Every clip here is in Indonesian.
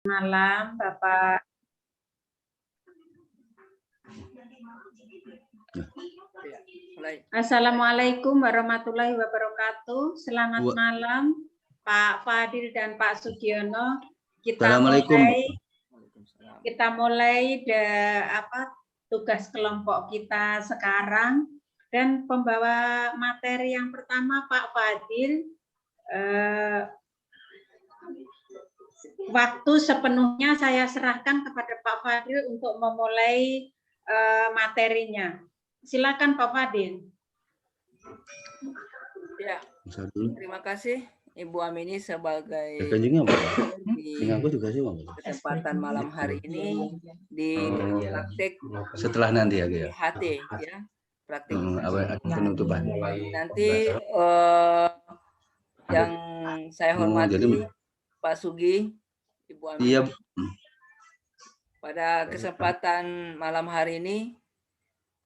Malam, Bapak. Assalamualaikum warahmatullahi wabarakatuh. Selamat malam, Pak Fadil dan Pak Sugiono. Kita mulai tugas kelompok kita sekarang, dan pembawa materi yang pertama Pak Fadil. Waktu sepenuhnya saya serahkan kepada Pak Fadil untuk memulai materinya. Silakan Pak Fadil. Ya, terima kasih Ibu Amini sebagai di kesempatan malam hari ini di praktek setelah nanti ya, HT ya, praktek penutupan. nanti yang saya hormati Pak Sugi, Ibu Amini. Iya. Pada kesempatan malam hari ini,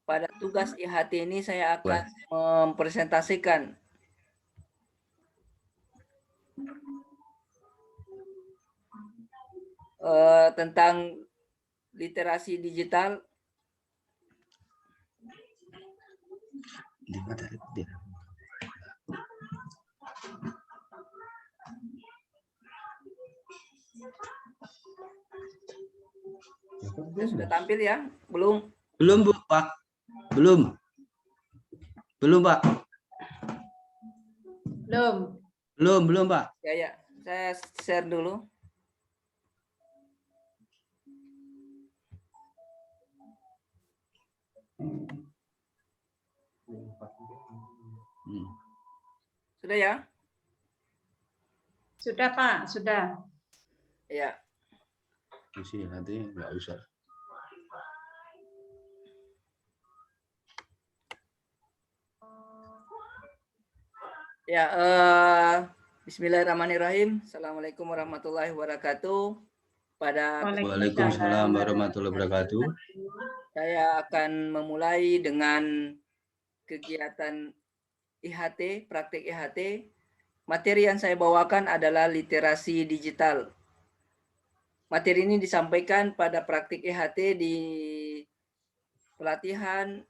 pada tugas IHT ini saya akan mempresentasikan tentang literasi digital. Sudah tampil ya? Belum? Belum, Bu, Pak. Belum, Pak. Belum, Pak. Ya, saya share dulu. Sudah ya? Sudah, Pak, sudah. Ya. Nanti nggak usah. Ya, bismillahirrahmanirrahim. Assalamualaikum warahmatullahi wabarakatuh. Waalaikumsalam warahmatullahi wabarakatuh. Saya akan memulai dengan kegiatan IHT, praktik IHT. Materi yang saya bawakan adalah literasi digital. Materi ini disampaikan pada praktik IHT di pelatihan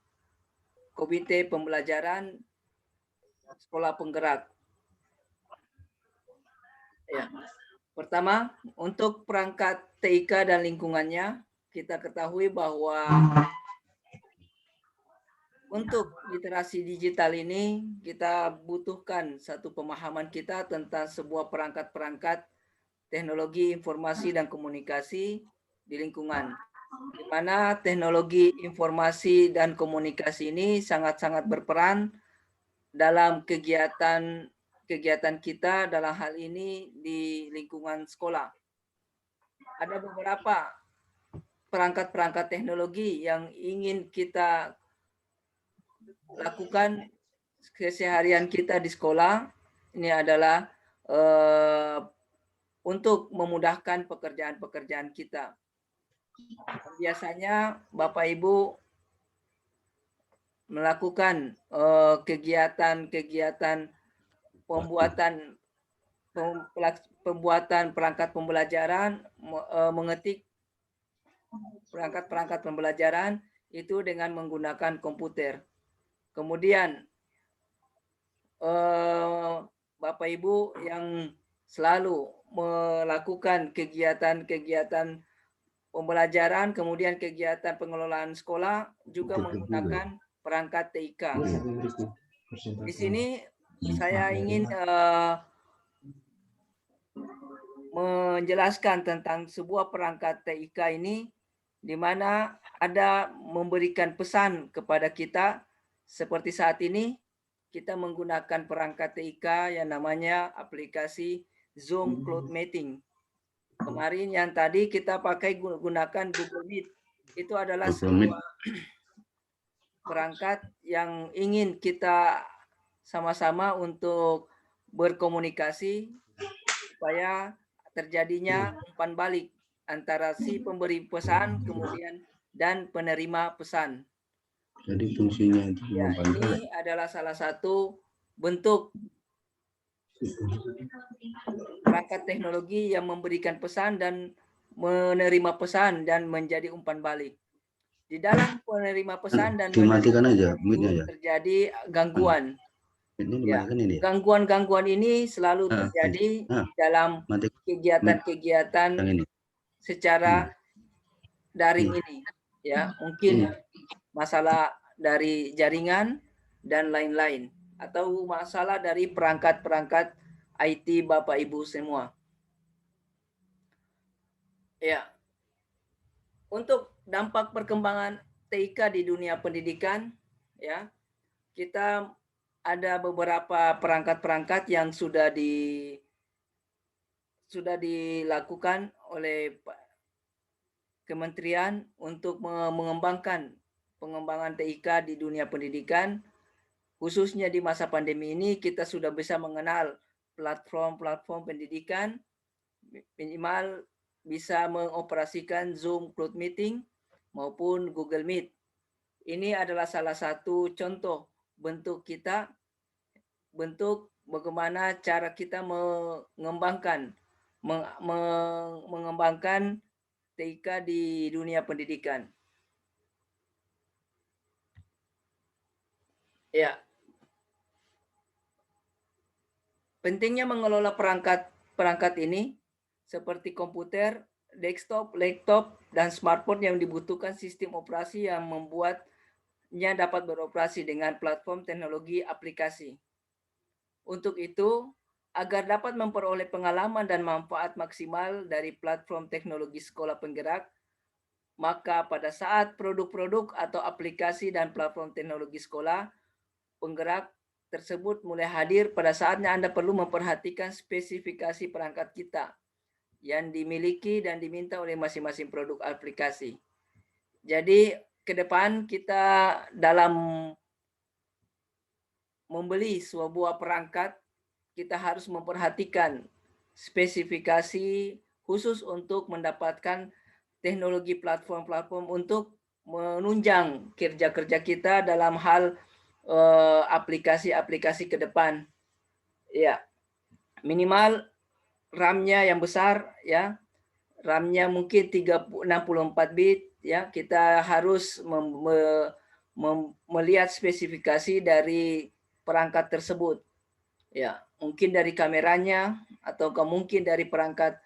Komite Pembelajaran Sekolah Penggerak. Ya. Pertama, untuk perangkat TIK dan lingkungannya, kita ketahui bahwa untuk literasi digital ini kita butuhkan satu pemahaman kita tentang sebuah perangkat-perangkat teknologi informasi dan komunikasi di lingkungan, di mana teknologi informasi dan komunikasi ini sangat-sangat berperan dalam kegiatan kita dalam hal ini di lingkungan sekolah. Ada beberapa perangkat-perangkat teknologi yang ingin kita lakukan keseharian kita di sekolah. Ini adalah untuk memudahkan pekerjaan-pekerjaan kita. Biasanya Bapak Ibu melakukan kegiatan-kegiatan pembuatan perangkat pembelajaran, mengetik perangkat-perangkat pembelajaran itu dengan menggunakan komputer. Kemudian Bapak Ibu yang selalu melakukan kegiatan-kegiatan pembelajaran, kemudian kegiatan pengelolaan sekolah juga menggunakan perangkat TIK. Di sini saya ingin menjelaskan tentang sebuah perangkat TIK ini, di mana ada memberikan pesan kepada kita. Seperti saat ini kita menggunakan perangkat TIK yang namanya aplikasi Zoom Cloud Meeting. Kemarin yang tadi kita pakai gunakan Google Meet. Itu adalah sebuah perangkat yang ingin kita sama-sama untuk berkomunikasi supaya terjadinya umpan balik antara si pemberi pesan kemudian dan penerima pesan. Jadi fungsinya itu ya, ini adalah salah satu bentuk perangkat teknologi yang memberikan pesan dan menerima pesan dan menjadi umpan balik. Di dalam penerima pesan dan Dimatikan menerima aja pesan itu mic-nya ya. terjadi gangguan. Ini Ya, dimatikan ini. gangguan-gangguan ini selalu Nah, terjadi nah, dalam mati mic kegiatan-kegiatan yang ini. secara daring ini. Ya, mungkin masalah dari jaringan dan lain-lain, atau masalah dari perangkat-perangkat IT Bapak Ibu semua. Ya, untuk dampak perkembangan TIK di dunia pendidikan, ya, kita ada beberapa perangkat-perangkat yang sudah dilakukan oleh Kementerian untuk mengembangkan pengembangan TIK di dunia pendidikan. Khususnya di masa pandemi ini, kita sudah bisa mengenal platform-platform pendidikan, minimal bisa mengoperasikan Zoom Cloud Meeting maupun Google Meet. Ini adalah salah satu contoh bentuk bagaimana cara kita mengembangkan TIK di dunia pendidikan. Ya. Pentingnya mengelola perangkat ini seperti komputer, desktop, laptop, dan smartphone yang dibutuhkan sistem operasi yang membuatnya dapat beroperasi dengan platform teknologi aplikasi. Untuk itu, agar dapat memperoleh pengalaman dan manfaat maksimal dari platform teknologi sekolah penggerak, maka pada saat produk-produk atau aplikasi dan platform teknologi sekolah penggerak tersebut mulai hadir, pada saatnya Anda perlu memperhatikan spesifikasi perangkat kita yang dimiliki dan diminta oleh masing-masing produk aplikasi. Jadi ke depan kita dalam membeli sebuah perangkat, kita harus memperhatikan spesifikasi khusus untuk mendapatkan teknologi platform-platform untuk menunjang kerja-kerja kita dalam hal aplikasi-aplikasi ke depan. Ya, minimal RAM-nya yang besar, ya. RAM-nya mungkin 64 bit, ya. Kita harus melihat spesifikasi dari perangkat tersebut. Ya, mungkin dari kameranya atau mungkin dari perangkat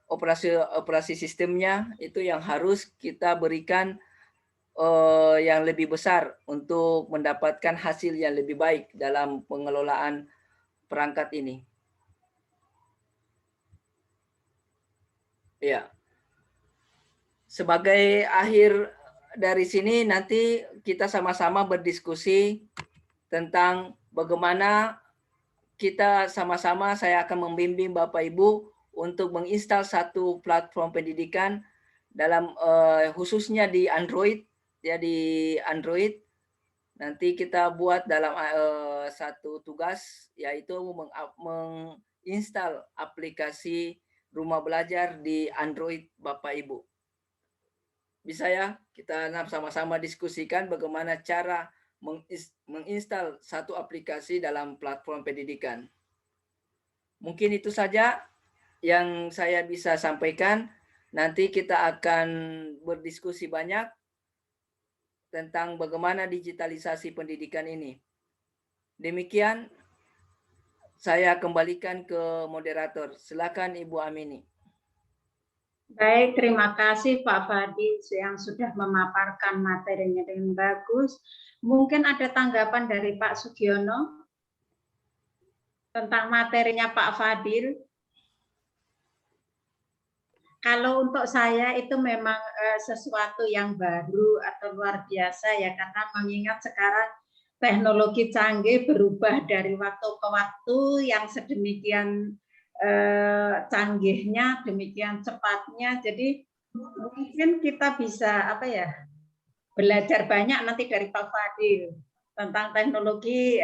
operasi sistemnya, itu yang harus kita berikan yang lebih besar untuk mendapatkan hasil yang lebih baik dalam pengelolaan perangkat ini. Ya. Sebagai akhir dari sini, nanti kita sama-sama berdiskusi tentang bagaimana kita sama-sama, saya akan membimbing Bapak Ibu untuk menginstal satu platform pendidikan dalam khususnya di Android. Ya, di Android nanti kita buat dalam satu tugas, yaitu menginstal aplikasi rumah belajar di Android Bapak Ibu. Bisa ya, kita sama-sama diskusikan bagaimana cara menginstal satu aplikasi dalam platform pendidikan. Mungkin itu saja yang saya bisa sampaikan. Nanti kita akan berdiskusi banyak tentang bagaimana digitalisasi pendidikan ini. Demikian, saya kembalikan ke moderator. Silakan Ibu Amini. Baik, terima kasih Pak Fadil yang sudah memaparkan materinya dengan bagus. Mungkin ada tanggapan dari Pak Sugiono tentang materinya Pak Fadil. Kalau untuk saya itu memang sesuatu yang baru atau luar biasa ya, karena mengingat sekarang teknologi canggih berubah dari waktu ke waktu yang sedemikian canggihnya, demikian cepatnya. Jadi mungkin kita bisa belajar banyak nanti dari Pak Fadil tentang teknologi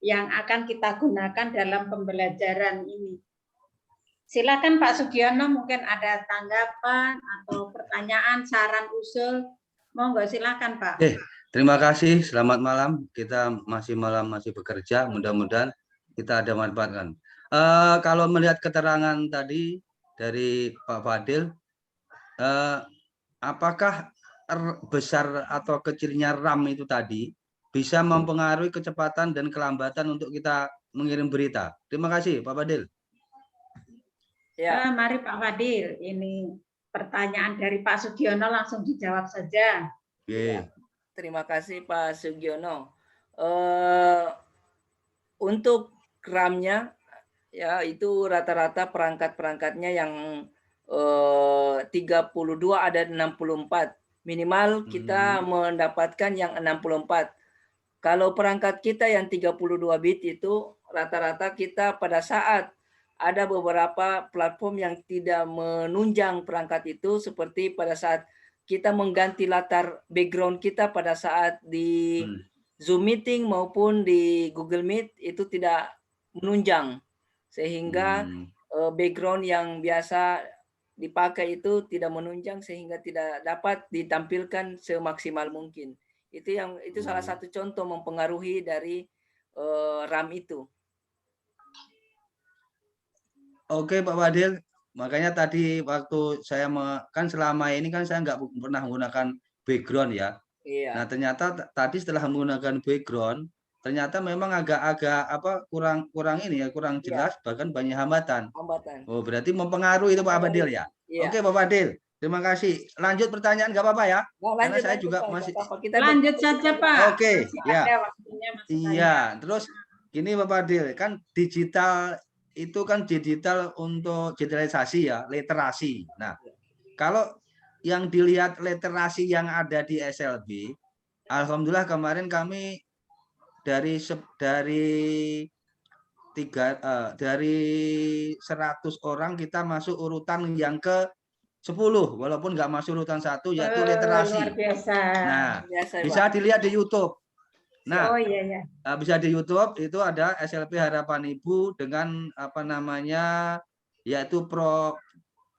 yang akan kita gunakan dalam pembelajaran ini. Silakan Pak Sugiono, mungkin ada tanggapan atau pertanyaan, saran, usul. Monggo, silakan Pak. Terima kasih. Selamat malam. Kita masih bekerja. Mudah-mudahan kita ada manfaatkan. Kalau melihat keterangan tadi dari Pak Fadil, apakah besar atau kecilnya RAM itu tadi bisa mempengaruhi kecepatan dan kelambatan untuk kita mengirim berita? Terima kasih, Pak Fadil. Ya, Mari Pak Fadil, ini pertanyaan dari Pak Sugiono langsung dijawab saja. Oke. terima kasih Pak Sugiono. Untuk RAM-nya ya itu rata-rata perangkat-perangkatnya yang 32 ada 64. Minimal kita mendapatkan yang 64. Kalau perangkat kita yang 32 bit itu rata-rata kita pada saat ada beberapa platform yang tidak menunjang perangkat itu, seperti pada saat kita mengganti latar background kita pada saat di Zoom meeting maupun di Google Meet itu tidak menunjang, sehingga background yang biasa dipakai itu tidak menunjang sehingga tidak dapat ditampilkan semaksimal mungkin. Itu salah satu contoh mempengaruhi dari RAM itu. Oke Pak Fadil, makanya tadi waktu saya kan selama ini kan saya nggak pernah menggunakan background ya. Iya. Nah ternyata tadi setelah menggunakan background, ternyata memang agak kurang ini ya, kurang jelas, bahkan banyak hambatan. Oh berarti mempengaruhi itu Pak Fadil ya. Iya. Oke Pak Fadil, terima kasih. Lanjut pertanyaan nggak apa-apa ya? Karena saya juga masih. Lanjut saja Pak. Oke, Masih ya. ada waktunya, masih Iya, banyak. terus gini Pak Fadil, kan digital itu kan digital untuk digitalisasi ya, literasi. Nah, kalau yang dilihat literasi yang ada di SLB, alhamdulillah kemarin kami dari 100 orang kita masuk urutan yang ke 10, walaupun nggak masuk urutan 1 yaitu literasi. Luar biasa. Nah, bisa dilihat di YouTube. Nah, oh iya. Bisa di YouTube itu ada SLP Harapan Ibu dengan apa namanya, yaitu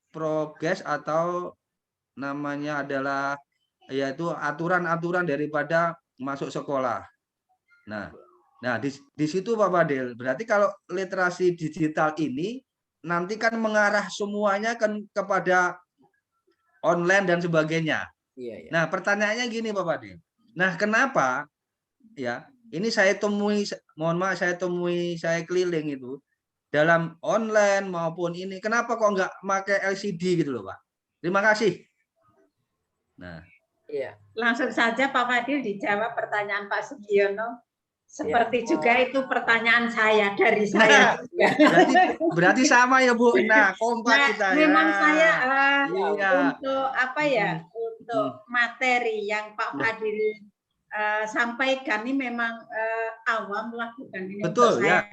progres atau namanya adalah yaitu aturan-aturan daripada masuk sekolah. Nah, di situ Pak Fadil, berarti kalau literasi digital ini nanti kan mengarah semuanya kan kepada online dan sebagainya. Iya. Nah, pertanyaannya gini Pak Fadil. Nah, kenapa ya? Ini saya temui, mohon maaf saya keliling itu dalam online maupun ini. Kenapa kok nggak pakai LCD gitu loh Pak? Terima kasih. Nah, iya. Langsung saja Pak Fadil dijawab pertanyaan Pak Sugiono. Seperti juga itu pertanyaan saya dari saya. Berarti sama ya Bu. Nah, kompak kita ya. Memang saya iya. untuk apa ya? Untuk materi yang Pak Fadil sampaikan ini memang awam lah, bukan ini. Betul untuk ya.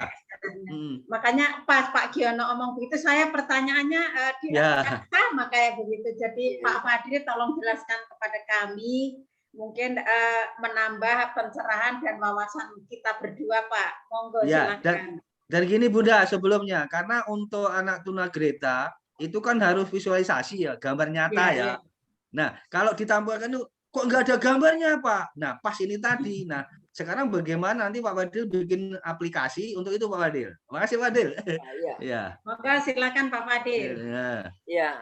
Makanya pas Pak Giono omong begitu, saya pertanyaannya sama kayak begitu. Jadi Pak Fadil tolong jelaskan kepada kami, mungkin menambah pencerahan dan wawasan kita berdua Pak. Monggo silakan. Dan gini Bunda sebelumnya, karena untuk anak tunagreta itu kan harus visualisasi ya, gambar nyata ya. Nah, kalau ditampilkan itu kok nggak ada gambarnya Pak? Nah, pas ini tadi. Nah, sekarang bagaimana nanti Pak Fadil bikin aplikasi untuk itu Pak Fadil? Makasih Pak Fadil. Iya. Maka silakan Pak Fadil. Ya,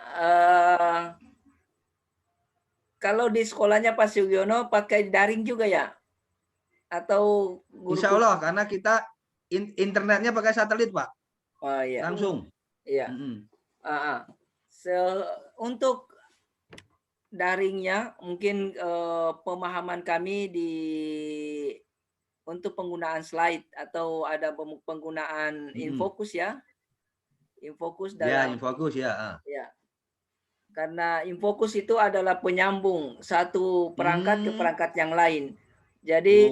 kalau di sekolahnya Pak Sugiono pakai daring juga ya? Atau guru? Insya Allah, karena kita internetnya pakai satelit Pak. Oh iya. Langsung. Iya. Untuk daringnya mungkin pemahaman kami untuk penggunaan slide atau ada penggunaan Infocus ya. Infocus dalam Infocus ya. Ya. Karena Infocus itu adalah penyambung satu perangkat ke perangkat yang lain. Jadi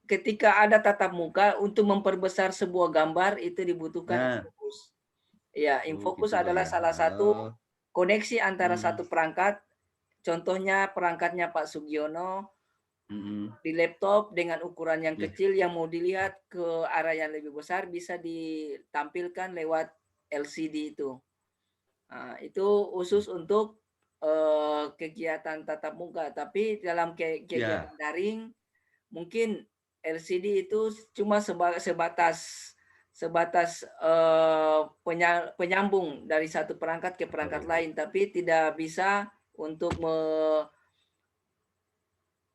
ketika ada tatap muka untuk memperbesar sebuah gambar itu dibutuhkan Infocus. Ya, Infocus adalah salah satu koneksi antara satu perangkat. Contohnya perangkatnya Pak Sugiono di laptop dengan ukuran yang kecil yang mau dilihat ke arah yang lebih besar bisa ditampilkan lewat LCD itu. Nah, itu khusus untuk kegiatan tatap muka. Tapi dalam kegiatan daring mungkin LCD itu cuma sebatas sebatas penyambung dari satu perangkat ke perangkat lain, tapi tidak bisa untuk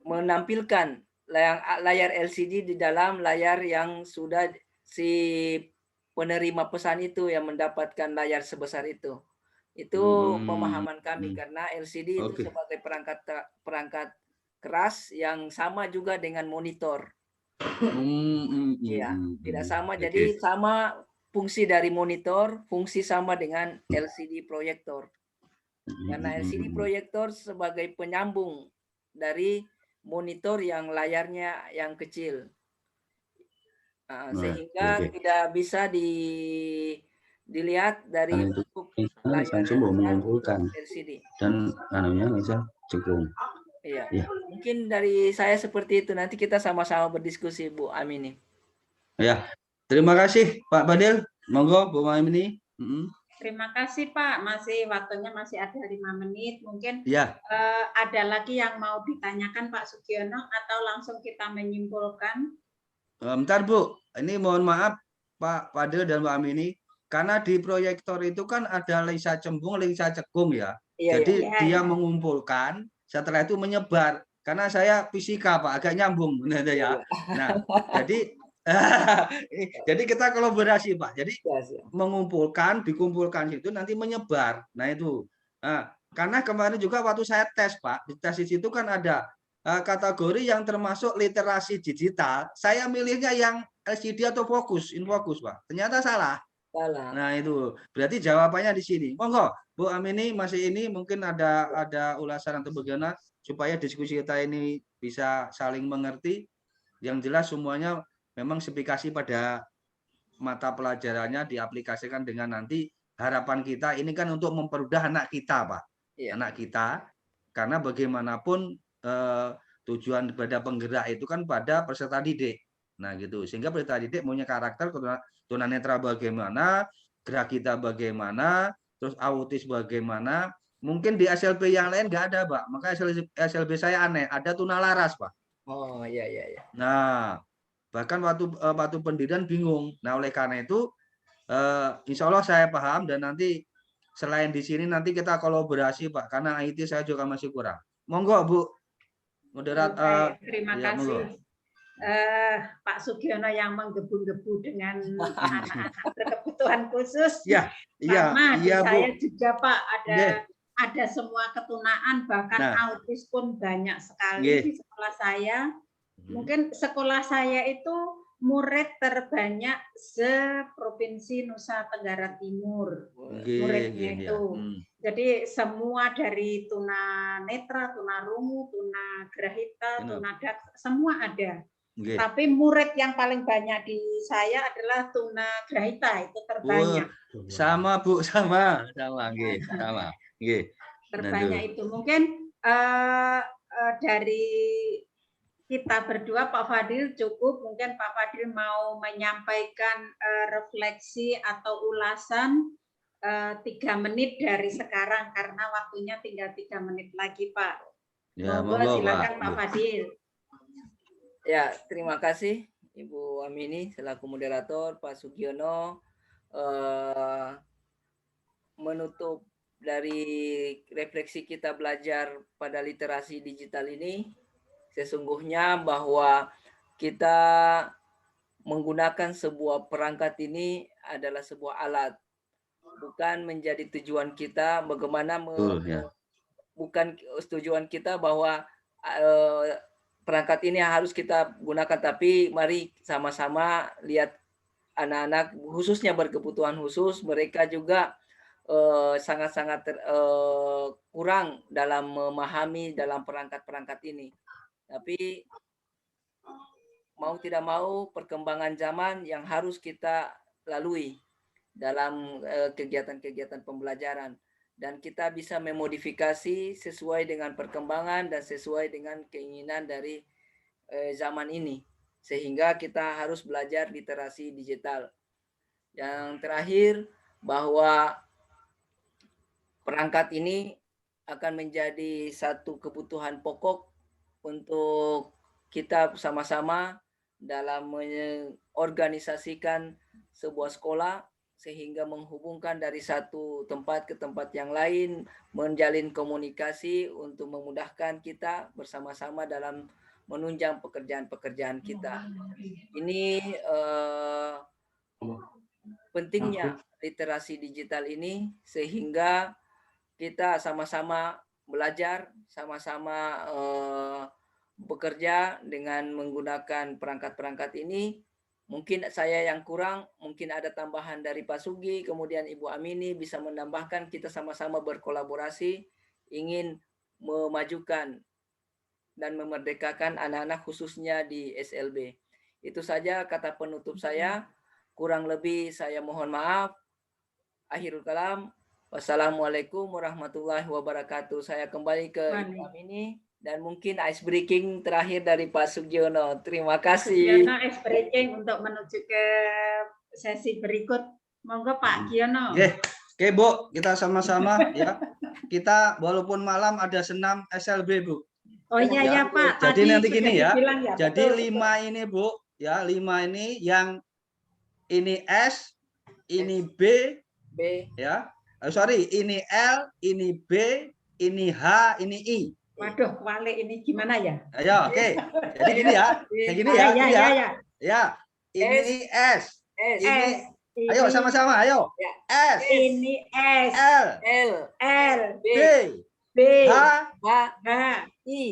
menampilkan layar LCD di dalam layar yang sudah si penerima pesan itu yang mendapatkan layar sebesar itu. Itu pemahaman kami karena LCD itu Oke. sebagai perangkat keras yang sama juga dengan monitor. Iya, tidak sama. Oke. Jadi sama fungsi dari monitor, fungsi sama dengan LCD proyektor. Karena LCD proyektor sebagai penyambung dari monitor yang layarnya yang kecil. Sehingga oke. tidak bisa dilihat dari Karena itu bentuk Samsung layar mau mengumpulkan LCD. dan anunya bisa cekung. Iya. Iya. Mungkin dari saya seperti itu. Nanti kita sama-sama berdiskusi, Bu Amini. Ya, terima kasih Pak Badil. Monggo Bu Amini. Terima kasih Pak, waktunya masih ada 5 menit. Mungkin Ya, ada lagi yang mau ditanyakan Pak Sugiono atau langsung kita menyimpulkan? bentar Bu. Ini mohon maaf Pak Badil dan Bu Amini. Karena di proyektor itu kan ada lisa cembung, lisa cekung ya. Iya, Jadi iya. dia mengumpulkan, setelah itu menyebar. Karena saya fisika Pak, agak nyambung benar ya. Nah, jadi kita kolaborasi Pak. Jadi mengumpulkan, dikumpulkan itu nanti menyebar. Nah itu. Nah, karena kemarin juga waktu saya tes Pak, di tes di situ kan ada kategori yang termasuk literasi digital. Saya milihnya yang LCD atau infocus Pak. Ternyata salah. Nah itu berarti jawabannya di sini. Monggo Bu Amini masih ini mungkin ada ulasan atau bagaimana supaya diskusi kita ini bisa saling mengerti. Yang jelas semuanya memang spesifikasi pada mata pelajarannya diaplikasikan dengan nanti harapan kita ini kan untuk mempermudah anak kita Pak. Anak kita karena bagaimanapun tujuan pada penggerak itu kan pada peserta didik. Nah gitu sehingga peserta didik punya karakter tunanetra bagaimana, gerak kita bagaimana, terus autis bagaimana. Mungkin di SLB yang lain nggak ada Pak, maka SLB saya aneh, ada tunalaras Pak. Oh iya. Nah bahkan waktu pendirian bingung. Nah oleh karena itu insya Allah saya paham dan nanti selain di sini nanti kita kolaborasi Pak, karena IT saya juga masih kurang. Monggo Bu moderator. Terima Ya, kasih. Pak Sugiono yang menggebu-gebu dengan anak-anak berkebutuhan khusus. Ya, Sama di saya Bu. juga Pak ada semua ketunaan bahkan autis pun banyak sekali di sekolah saya. Mungkin sekolah saya itu murid terbanyak se-Provinsi Nusa Tenggara Timur. Muridnya itu. Jadi semua dari tunanetra, tunarungu, tunagrahita, tunadak semua ada. Tapi murid yang paling banyak di saya adalah tunagrahita, itu terbanyak. Sama Bu, sama. Terbanyak itu. Mungkin dari kita berdua Pak Fadil cukup, mungkin Pak Fadil mau menyampaikan refleksi atau ulasan 3 menit dari sekarang karena waktunya tinggal 3 menit lagi Pak. Monggo silakan Pak Fadil. Ya, terima kasih Ibu Amini selaku moderator, Pak Sugiono. Menutup dari refleksi kita belajar pada literasi digital ini, sesungguhnya bahwa kita menggunakan sebuah perangkat ini adalah sebuah alat, bukan menjadi tujuan kita. Bagaimana bukan tujuan kita bahwa perangkat ini harus kita gunakan, tapi mari sama-sama lihat anak-anak khususnya berkebutuhan khusus, mereka juga sangat-sangat kurang dalam memahami dalam perangkat-perangkat ini. Tapi mau tidak mau perkembangan zaman yang harus kita lalui dalam kegiatan-kegiatan pembelajaran, dan kita bisa memodifikasi sesuai dengan perkembangan dan sesuai dengan keinginan dari zaman ini, sehingga kita harus belajar literasi digital. Yang terakhir, bahwa perangkat ini akan menjadi satu kebutuhan pokok untuk kita sama-sama dalam mengorganisasikan sebuah sekolah sehingga menghubungkan dari satu tempat ke tempat yang lain, menjalin komunikasi untuk memudahkan kita bersama-sama dalam menunjang pekerjaan-pekerjaan kita. Ini pentingnya literasi digital ini sehingga kita sama-sama belajar, sama-sama bekerja dengan menggunakan perangkat-perangkat ini. Mungkin saya yang kurang, mungkin ada tambahan dari Pak Sugi, kemudian Ibu Amini bisa menambahkan, kita sama-sama berkolaborasi ingin memajukan dan memerdekakan anak-anak khususnya di SLB. Itu saja kata penutup saya. Kurang lebih saya mohon maaf. Akhirul kalam. Wassalamualaikum warahmatullahi wabarakatuh. Saya kembali ke Ibu Amini dan mungkin ice breaking terakhir dari Pak Sugiono. Terima kasih. Giono ice breaking untuk menuju ke sesi berikut. Monggo Pak Giono. Oke Bu, kita sama-sama ya. Kita walaupun malam ada senam SLB Bu. Oh iya ya Pak. Jadi nanti gini ya. Ya, Jadi betul, 5 ini Bu, ya 5 ini yang ini S, ini B, ya. Sorry, ini L, ini B, ini H, ini I. Waduh, wale ini gimana ya? Ayo, oke. Jadi gini ya. Kayak gini ya. Ya. Ya. Ini S. Ini ayo sama-sama, ayo. Ya. S. Ini S. L, B. B. H. I.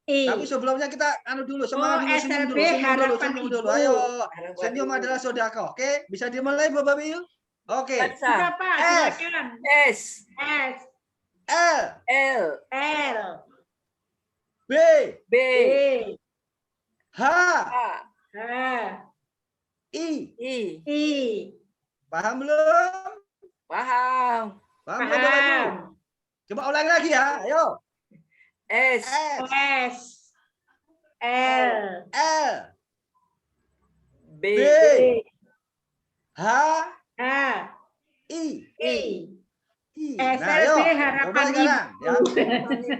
I. Tapi sebelumnya kita dulu, semangat dulu, senyum dulu, SLB senyum dulu, harapan senyum ibu. dulu. Ayo. Senyum adalah sodako. Oke, bisa dimulai Bapak Bill? Oke. Bisa Pak, silakan. S, L. L. B. B, H. H. I. I. Paham belum? paham. Paham belum Bapak Ibu? Coba ulangi lagi ya. Ayo. S, S. L. L. B, B. H. H. I. I. Nah, SLB ayo. harapan Coba sekarang, ya. ibu.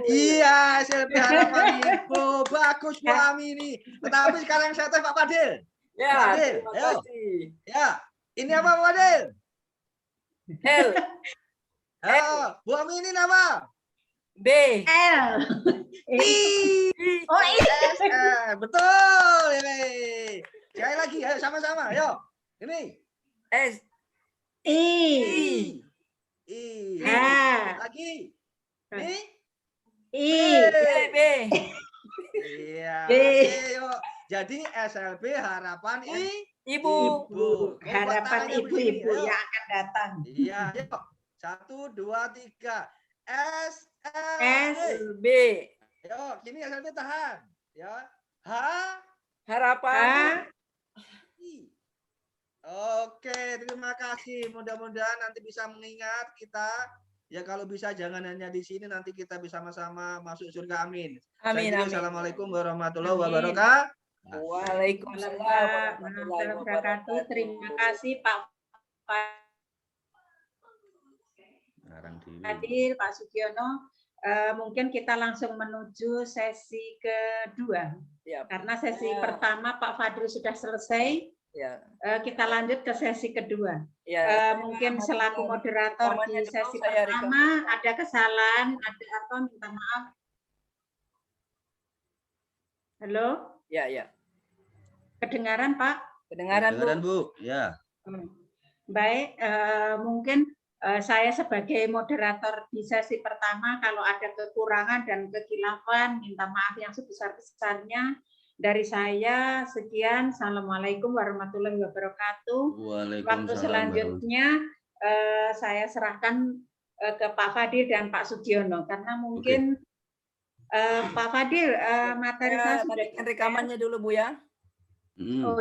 Iya, SLB harapan ibu. Bagus Bu Amini. Tetapi sekarang saya tanya Pak Fadil. Ya, Pak Fadil, terima ayo. kasih. Ya. Ini apa Pak Fadil? L, Bu Amini nama? B, L. I. Oh, I. Betul ini. Sekali lagi, ayo sama-sama, ayo. Ini. S, I. I. H. Lagi. Ini. I. B, Iya. B. Ayo. Jadi SLB harapan Ibu, Ibu. Harapan ibu-ibu yang akan datang. Iya, ayo. 1, 2, 3. S. B, Yo, sini SLB tahan. Ya. H. harapan. I. Oke, terima kasih. Mudah-mudahan nanti bisa mengingat kita. Ya kalau bisa jangan hanya di sini, nanti kita bersama-sama masuk surga. Amin. Amin, amin. Assalamualaikum warahmatullahi Amin. wabarakatuh. Waalaikumsalam warahmatullahi wabarakatuh. Terima kasih Pak Sekarang dulu. Fadil, Pak Sugiono. Mungkin kita langsung menuju sesi kedua. Ya, Karena sesi pertama Pak Fadil sudah selesai. ya, Kita lanjut ke sesi kedua. ya. Mungkin selaku moderator di Rekamannya dulu, sesi saya pertama ada kesalahan, ada apa, minta maaf. Halo, Ya, ya. kedengaran Pak? Kedengaran, Bu? Bu. Ya. Baik, mungkin saya sebagai moderator di sesi pertama, kalau ada kekurangan dan kekhilafan, minta maaf yang sebesar-besarnya. Dari saya, sekian. Assalamualaikum warahmatullahi wabarakatuh. Waktu selanjutnya saya serahkan ke Pak Fadil dan Pak Sugiono, karena mungkin Pak Fadil materi saya Rekamannya dulu, Bu, ya. oh,